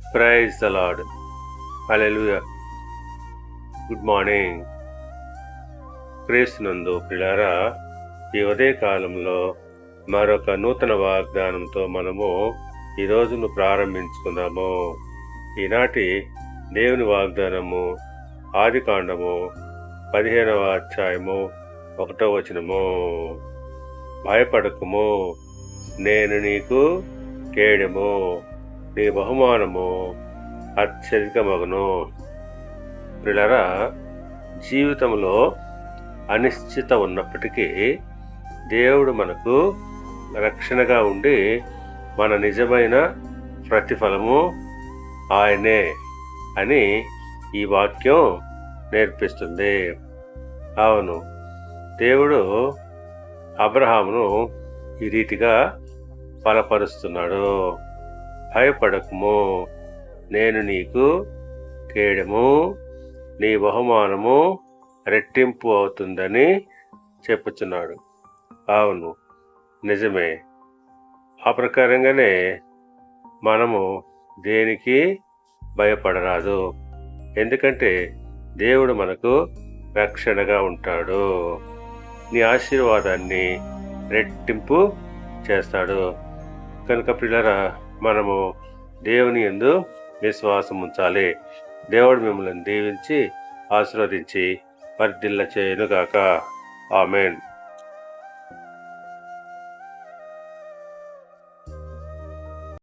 Praise the Lord. Hallelujah. Good morning. క్రీస్తునందు ప్రియులారా, ఈ ఉదయ కాలంలో మరొక నూతన వాగ్దానంతో మనము ఈ రోజును ప్రారంభించుకుందాము. ఈనాటి దేవుని వాగ్దానము ఆదికాండము 15వ అధ్యాయము 1వ వచనము. భయపడకుము, నేను నీకు కేడెము, నీ బహుమానము అత్యధికమగును. ప్రియులారా, జీవితంలో అనిశ్చిత ఉన్నప్పటికీ దేవుడు మనకు రక్షణగా ఉండి మన నిజమైన ప్రతిఫలము ఆయనే అని ఈ వాక్యం నేర్పిస్తుంది. అవును, దేవుడు అబ్రహామును ఈ రీతిగా బలపరుస్తున్నాడు. భయపడకుము, నేను నీకు కేడెము, నీ బహుమానము రెట్టింపు అవుతుందని చెప్పుచున్నాడు. అవును, నిజమే. ఆ ప్రకారంగానే మనము దేనికి భయపడరాదు. ఎందుకంటే దేవుడు మనకు రక్షణగా ఉంటాడు. నీ ఆశీర్వాదాన్ని రెట్టింపు చేస్తాడు. కనుక ప్రియులారా, మనము దేవుని యందు విశ్వాసం ఉంచాలి. దేవుడు మిమ్మల్ని దీవించి ఆశీర్వదించి వర్ధిల్ల చేయునుగాక. ఆమేన్.